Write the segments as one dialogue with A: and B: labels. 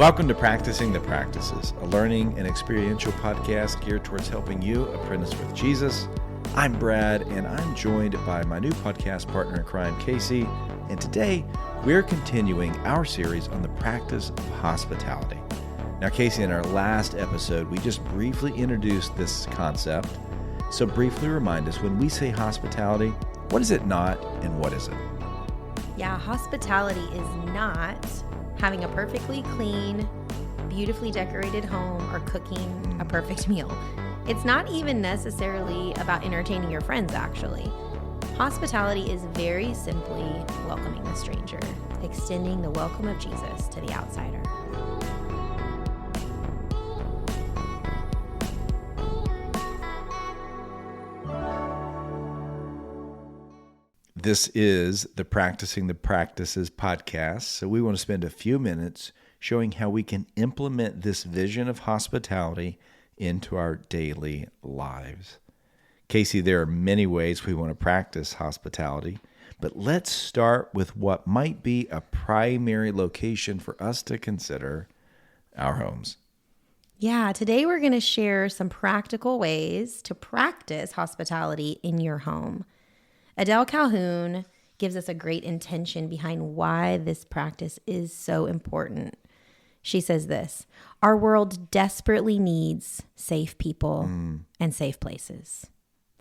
A: Welcome to Practicing the Practices, a learning and experiential podcast geared towards helping you apprentice with Jesus. I'm Brad, and I'm joined by my new podcast partner in crime, Casey, and today we're continuing our series on the practice of hospitality. Now, Casey, in our last episode, we just briefly introduced this concept, so briefly remind us, when we say hospitality, what is it not and what is it?
B: Yeah, hospitality is not having a perfectly clean, beautifully decorated home or cooking a perfect meal. It's not even necessarily about entertaining your friends, actually. Hospitality is very simply welcoming the stranger, extending the welcome of Jesus to the outsider.
A: This is the Practicing the Practices podcast, so we want to spend a few minutes showing how we can implement this vision of hospitality into our daily lives. Casey, there are many ways we want to practice hospitality, but let's start with what might be a primary location for us to consider: our homes.
B: Yeah, today we're going to share some practical ways to practice hospitality in your home. Adele Calhoun gives us a great intention behind why this practice is so important. She says this: our world desperately needs safe people and safe places.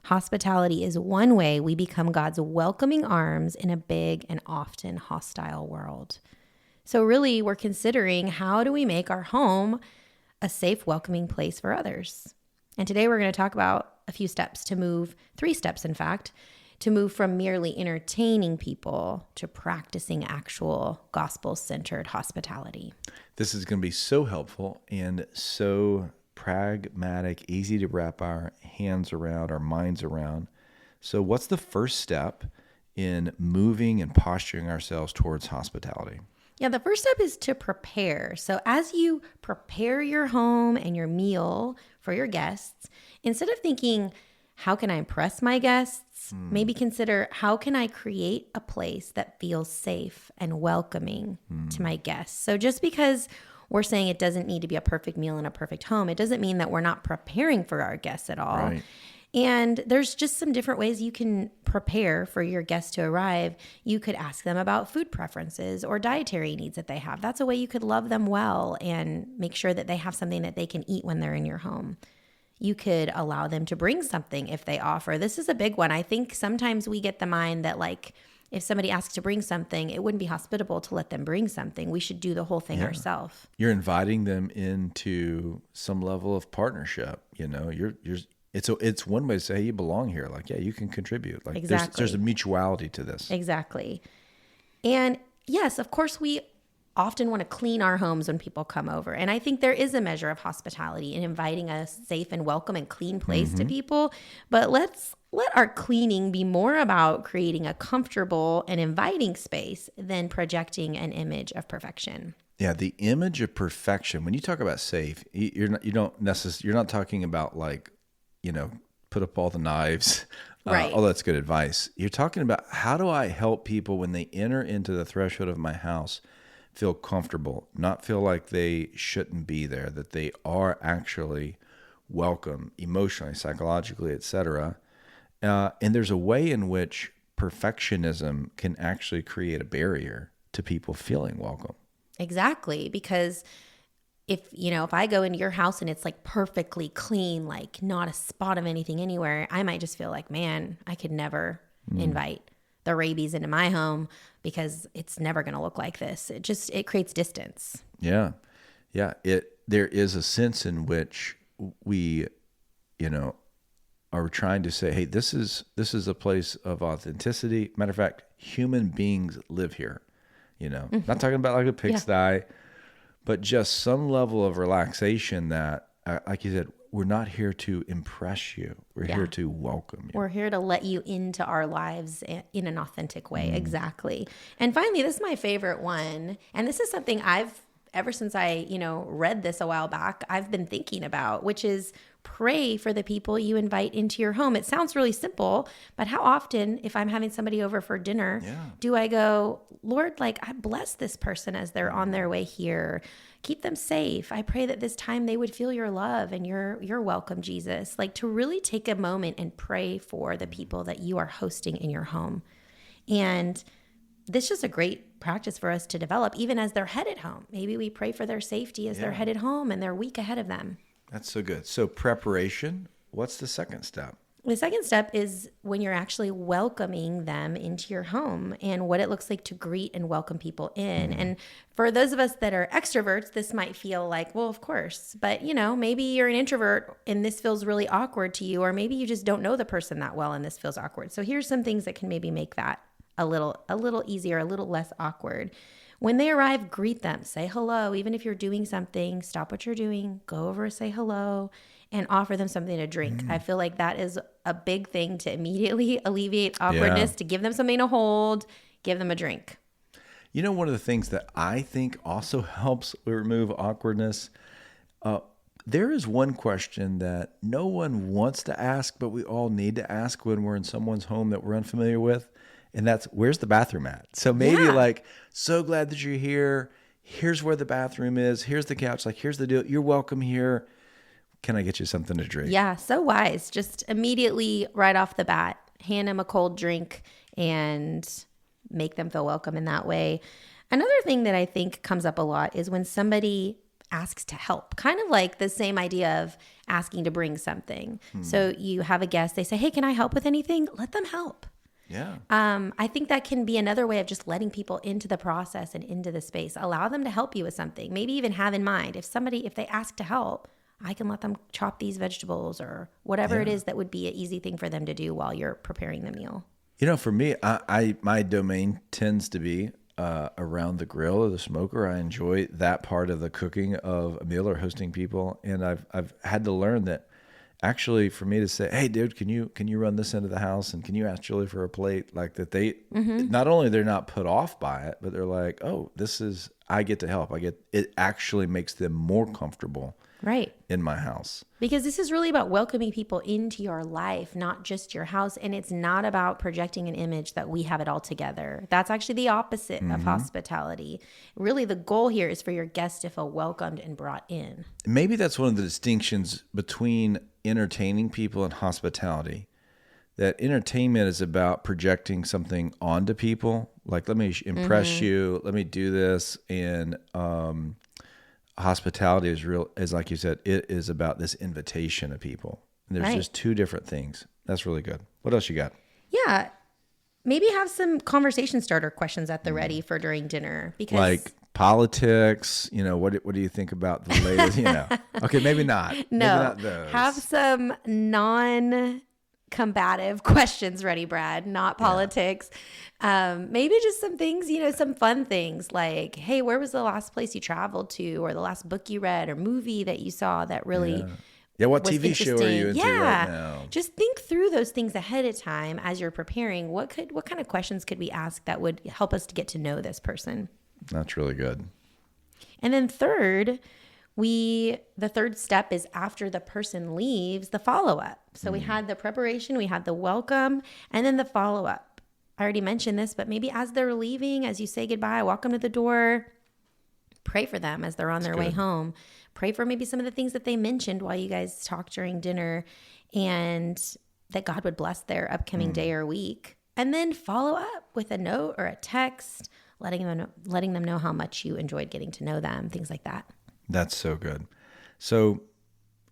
B: Hospitality is one way we become God's welcoming arms in a big and often hostile world. So really, we're considering, how do we make our home a safe, welcoming place for others? And today we're going to talk about a few steps to move, 3 steps in fact, to move from merely entertaining people to practicing actual gospel-centered hospitality.
A: This is going to be so helpful and so pragmatic, easy to wrap our hands around, our minds around. So what's the first step in moving and posturing ourselves towards hospitality?
B: Yeah, the first step is to prepare. So as you prepare your home and your meal for your guests, instead of thinking, how can I impress my guests? Maybe consider, how can I create a place that feels safe and welcoming to my guests? So just because we're saying it doesn't need to be a perfect meal in a perfect home, it doesn't mean that we're not preparing for our guests at all.
A: Right.
B: And there's just some different ways you can prepare for your guests to arrive. You could ask them about food preferences or dietary needs that they have. That's a way you could love them well and make sure that they have something that they can eat when they're in your home. You could allow them to bring something if they offer. This is a big one. I think sometimes we get the mind that, like, if somebody asks to bring something, it wouldn't be hospitable to let them bring something. We should do the whole thing ourselves. You're
A: inviting them into some level of partnership. You know, it's one way to say, hey, you belong here. Like, yeah, you can contribute. Like,
B: exactly.
A: There's a mutuality to this.
B: Exactly. And yes, of course, we often want to clean our homes when people come over. And I think there is a measure of hospitality in inviting a safe and welcome and clean place to people. But let's let our cleaning be more about creating a comfortable and inviting space than projecting an image of perfection.
A: Yeah, the image of perfection. When you talk about safe, you're not talking about, like, you know, put up all the knives.
B: Right.
A: Although that's good advice. You're talking about, how do I help people when they enter into the threshold of my house feel comfortable, not feel like they shouldn't be there, that they are actually welcome emotionally, psychologically, etc. And there's a way in which perfectionism can actually create a barrier to people feeling welcome.
B: Exactly, because if I go into your house and it's like perfectly clean, like not a spot of anything anywhere, I might just feel like, man, I could never invite the rabies into my home because it's never going to look like this. It creates distance.
A: Yeah. Yeah. There is a sense in which we, are trying to say, hey, this is a place of authenticity. Matter of fact, human beings live here, not talking about like a pigsty, but just some level of relaxation that, like you said, we're not here to impress you. We're here to welcome you.
B: We're here to let you into our lives in an authentic way. Exactly. And finally, this is my favorite one. And this is something ever since I, read this a while back, I've been thinking about, which is Pray for the people you invite into your home. It sounds really simple, but how often, if I'm having somebody over for dinner, do I go, Lord, like, I bless this person as they're on their way here. Keep them safe. I pray that this time they would feel your love and your welcome, Jesus. Like, to really take a moment and pray for the people that you are hosting in your home. And this is just a great practice for us to develop, even as they're headed home. Maybe we pray for their safety as they're headed home and their week ahead of them.
A: That's so good. So preparation, what's the second step?
B: The second step is when you're actually welcoming them into your home and what it looks like to greet and welcome people in. And for those of us that are extroverts, this might feel like, well, of course, but maybe you're an introvert and this feels really awkward to you, or maybe you just don't know the person that well and this feels awkward. So here's some things that can maybe make that a little easier, a little less awkward. When they arrive, greet them, say hello. Even if you're doing something, stop what you're doing, go over, say hello, and offer them something to drink. I feel like that is a big thing to immediately alleviate awkwardness, to give them something to hold, give them a drink.
A: One of the things that I think also helps remove awkwardness, there is one question that no one wants to ask, but we all need to ask when we're in someone's home that we're unfamiliar with. And that's, where's the bathroom at? So maybe so glad that you're here. Here's where the bathroom is. Here's the couch. Like, here's the deal. You're welcome here. Can I get you something to drink?
B: Yeah, so wise. Just immediately right off the bat, hand them a cold drink and make them feel welcome in that way. Another thing that I think comes up a lot is when somebody asks to help, kind of like the same idea of asking to bring something. So you have a guest, they say, hey, can I help with anything? Let them help.
A: Yeah.
B: I think that can be another way of just letting people into the process and into the space. Allow them to help you with something. Maybe even have in mind, if they ask to help, I can let them chop these vegetables or whatever it is that would be an easy thing for them to do while you're preparing the meal.
A: For me, my domain tends to be around the grill or the smoker. I enjoy that part of the cooking of a meal or hosting people. And I've had to learn that actually for me to say, hey, dude, can you run this into the house and can you ask Julie for a plate? Like that they, not only they're not put off by it, but they're like, oh, I get to help. It actually makes them more comfortable.
B: Right.
A: In my house. Because
B: this is really about welcoming people into your life, not just your house. And it's not about projecting an image that we have it all together. That's actually the opposite of hospitality. Really, the goal here is for your guests to feel welcomed and brought in.
A: Maybe that's one of the distinctions between entertaining people and hospitality. That entertainment is about projecting something onto people. Like, let me impress you. Let me do this. And, hospitality is like you said, it is about this invitation of people. And there's just two different things. That's really good. What else you got?
B: Yeah. Maybe have some conversation starter questions at the ready for during dinner. Because
A: like politics, what do you think about the latest, Okay, maybe not.
B: No.
A: Maybe not those.
B: Have some non-combative questions ready, Brad, not politics. Maybe just some things, some fun things like, hey, where was the last place you traveled to, or the last book you read or movie that you saw that really
A: what TV show are you into right now?
B: Just think through those things ahead of time as you're preparing. What kind of questions could we ask that would help us to get to know this person?
A: That's really good.
B: And then third, the third step is after the person leaves, the follow-up. So we had the preparation, we had the welcome, and then the follow-up. I already mentioned this, but maybe as they're leaving, as you say goodbye, walk them to the door, pray for them as they're on their way home. Pray for maybe some of the things that they mentioned while you guys talked during dinner, and that God would bless their upcoming day or week. And then follow up with a note or a text, letting them know how much you enjoyed getting to know them, things like that.
A: That's so good. So,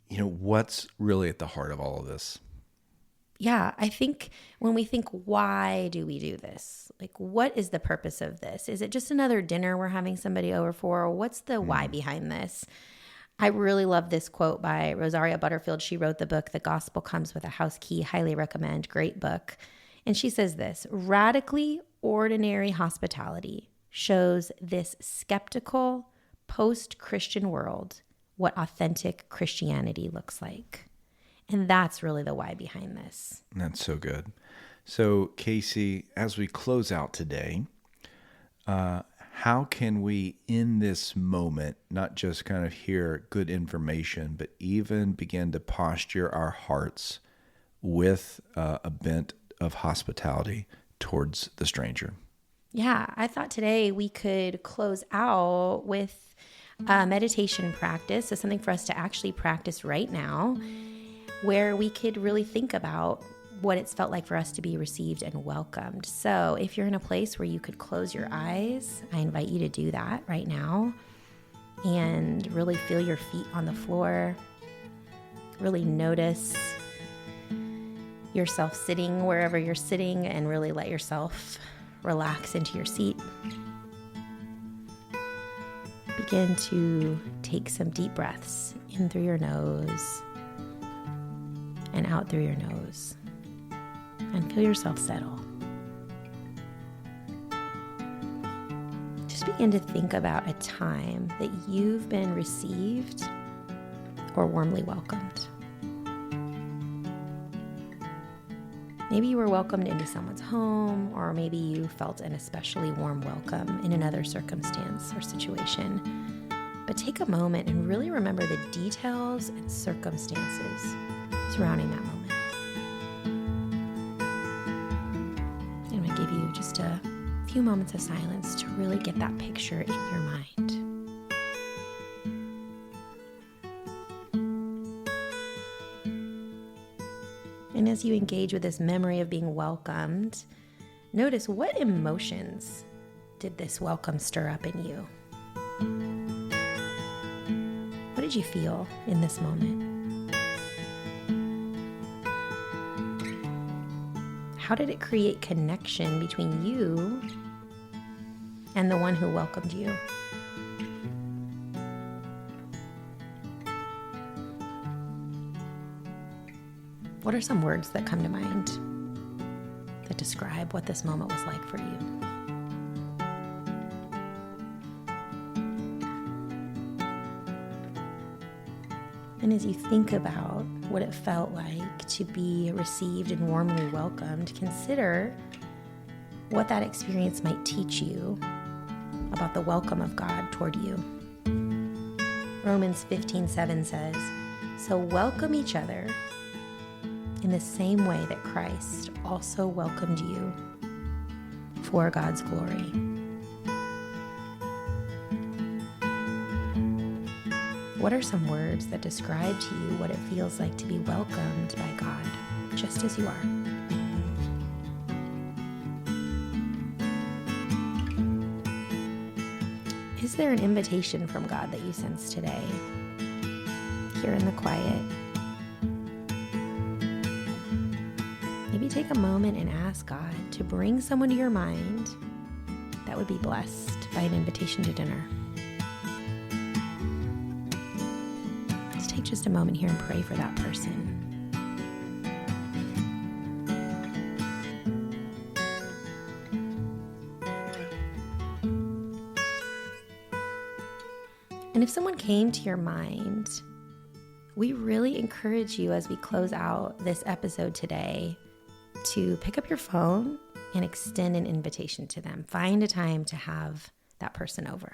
A: what's really at the heart of all of this?
B: Yeah, I think when we think, why do we do this? Like, what is the purpose of this? Is it just another dinner we're having somebody over for? Or what's the why behind this? I really love this quote by Rosaria Butterfield. She wrote the book, The Gospel Comes with a House Key. Highly recommend. Great book. And she says this: radically ordinary hospitality shows this skeptical, post-Christian world what authentic Christianity looks like. And that's really the why behind this.
A: That's so good. So, Casey, as we close out today, how can we, in this moment, not just kind of hear good information, but even begin to posture our hearts with a bent of hospitality towards the stranger?
B: Yeah, I thought today we could close out with a meditation practice. So something for us to actually practice right now, where we could really think about what it's felt like for us to be received and welcomed. So if you're in a place where you could close your eyes, I invite you to do that right now and really feel your feet on the floor. Really notice yourself sitting wherever you're sitting and really let yourself relax into your seat. Begin to take some deep breaths in through your nose and out through your nose. And feel yourself settle. Just begin to think about a time that you've been received or warmly welcomed. Maybe you were welcomed into someone's home, or maybe you felt an especially warm welcome in another circumstance or situation. But take a moment and really remember the details and circumstances surrounding that moment. I'm going to give you just a few moments of silence to really get that picture in your mind. And as you engage with this memory of being welcomed, notice what emotions did this welcome stir up in you? What did you feel in this moment? How did it create connection between you and the one who welcomed you? What are some words that come to mind that describe what this moment was like for you? And as you think about what it felt like to be received and warmly welcomed, consider what that experience might teach you about the welcome of God toward you. Romans 15:7 says, "So welcome each other in the same way that Christ also welcomed you for God's glory." What are some words that describe to you what it feels like to be welcomed by God, just as you are? Is there an invitation from God that you sense today, here in the quiet? Maybe take a moment and ask God to bring someone to your mind that would be blessed by an invitation to dinner. Just take just a moment here and pray for that person. And if someone came to your mind, we really encourage you as we close out this episode today to pick up your phone and extend an invitation to them. Find a time to have that person over.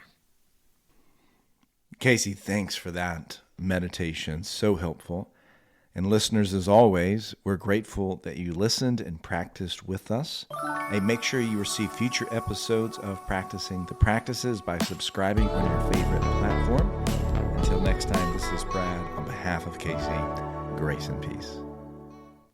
A: Casey, thanks for that meditation. So helpful. And listeners, as always, we're grateful that you listened and practiced with us. Hey, make sure you receive future episodes of Practicing the Practices by subscribing on your favorite platform. Until next time, this is Brad on behalf of Casey. Grace and peace.